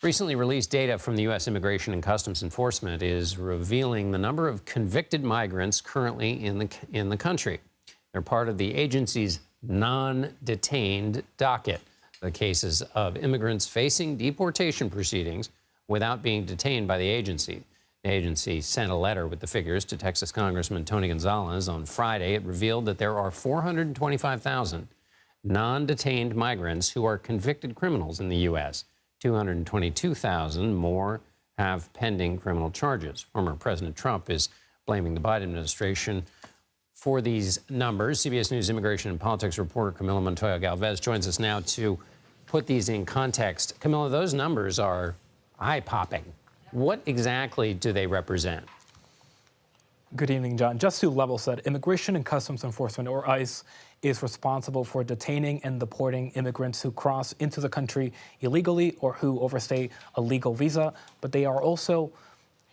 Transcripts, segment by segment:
Recently released data from the U.S. Immigration and Customs Enforcement is revealing the number of convicted migrants currently in the country. They're part of the agency's non-detained docket, the cases of immigrants facing deportation proceedings without being detained by the agency. The agency sent a letter with the figures to Texas Congressman Tony Gonzalez on Friday. It revealed that there are 425,000 non-detained migrants who are convicted criminals in the U.S. 222,000 more have pending criminal charges. Former President Trump is blaming the Biden administration for these numbers. CBS News immigration and politics reporter Camilo Montoya-Galvez joins us now to put these in context. Camilo, those numbers are eye-popping. What exactly do they represent? Good evening, John. Just to level set, Immigration and Customs Enforcement, or ICE, is responsible for detaining and deporting immigrants who cross into the country illegally or who overstay a legal visa. But they are also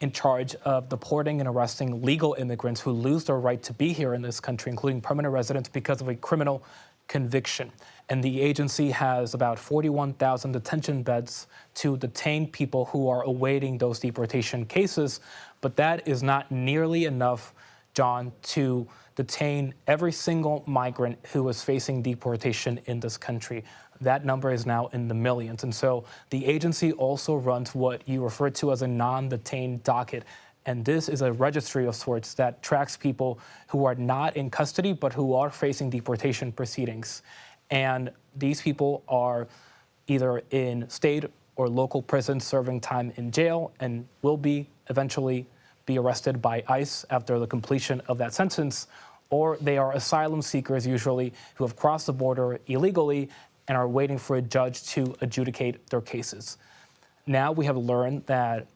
in charge of deporting and arresting legal immigrants who lose their right to be here in this country, including permanent residents, because of a criminal conviction. And the agency has about 41,000 detention beds to detain people who are awaiting those deportation cases. But that is not nearly enough, John, to detain every single migrant who is facing deportation in this country. That number is now in the millions. And so the agency also runs what you refer to as a non-detained docket. And this is a registry of sorts that tracks people who are not in custody, but who are facing deportation proceedings. And these people are either in state or local prisons serving time in jail and will eventually be arrested by ICE after the completion of that sentence, or they are asylum seekers usually who have crossed the border illegally and are waiting for a judge to adjudicate their cases. Now we have learned that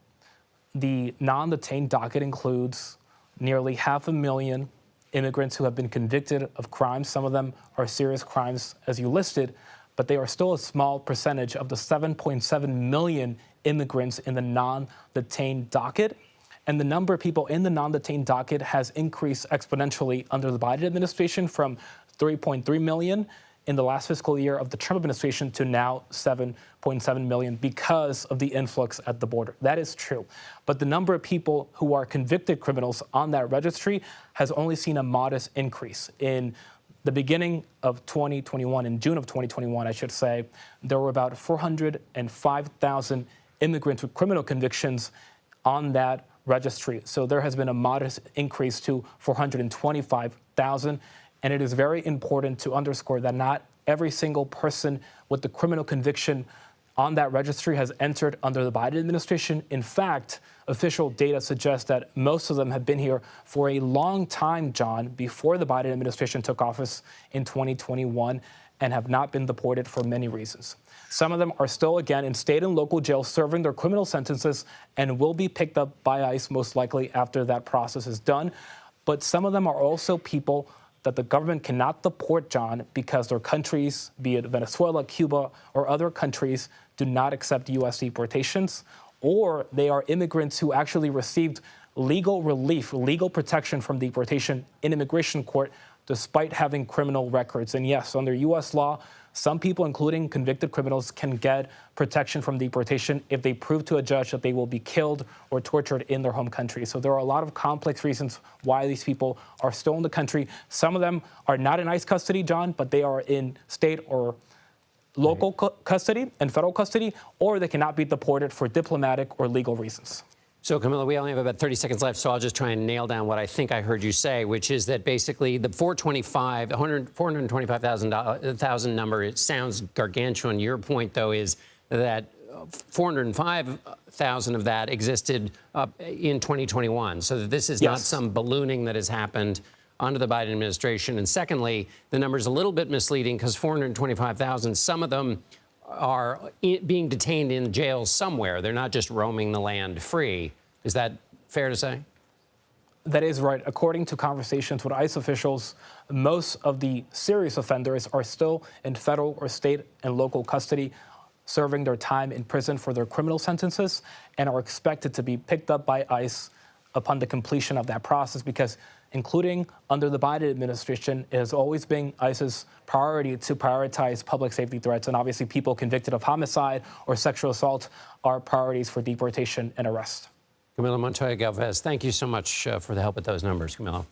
the non-detained docket includes nearly 500,000 immigrants who have been convicted of crimes. Some of them are serious crimes, as you listed, but they are still a small percentage of the 7.7 million immigrants in the non-detained docket. And the number of people in the non-detained docket has increased exponentially under the Biden administration from 3.3 million in the last fiscal year of the Trump administration to now 7.7 million because of the influx at the border. That is true. But the number of people who are convicted criminals on that registry has only seen a modest increase. In the beginning of 2021, in June of 2021, I should say, there were about 405,000 immigrants with criminal convictions on that registry. So there has been a modest increase to 425,000. And it is very important to underscore that not every single person with the criminal conviction on that registry has entered under the Biden administration. In fact, official data suggests that most of them have been here for a long time, John, before the Biden administration took office in 2021 and have not been deported for many reasons. Some of them are still, again, in state and local jails serving their criminal sentences and will be picked up by ICE most likely after that process is done. But some of them are also people that the government cannot deport, John, because their countries, be it Venezuela, Cuba, or other countries, do not accept U.S. deportations, or they are immigrants who actually received legal relief, legal protection from deportation in immigration court, despite having criminal records. And yes, under U.S. law, some people, including convicted criminals, can get protection from deportation if they prove to a judge that they will be killed or tortured in their home country. So there are a lot of complex reasons why these people are still in the country. Some of them are not in ICE custody, John, but they are in state or local custody and federal custody, or they cannot be deported for diplomatic or legal reasons. So, Camilo, we only have about 30 seconds left, so I'll just try and nail down what I think I heard you say, which is that basically the 425,000 number, it sounds gargantuan. Your point, though, is that 405,000 of that existed in 2021, so that this is not some ballooning that has happened under the Biden administration. And secondly, the number is a little bit misleading because 425,000, some of them are being detained in jails somewhere. They're not just roaming the land free. Is that fair to say? That is right. According to conversations with ICE officials, most of the serious offenders are still in federal or state and local custody, serving their time in prison for their criminal sentences, and are expected to be picked up by ICE upon the completion of that process, because including under the Biden administration. It has always been ICE's priority to prioritize public safety threats, and obviously people convicted of homicide or sexual assault are priorities for deportation and arrest. Camilo Montoya-Galvez, thank you so much for the help with those numbers, Camilo.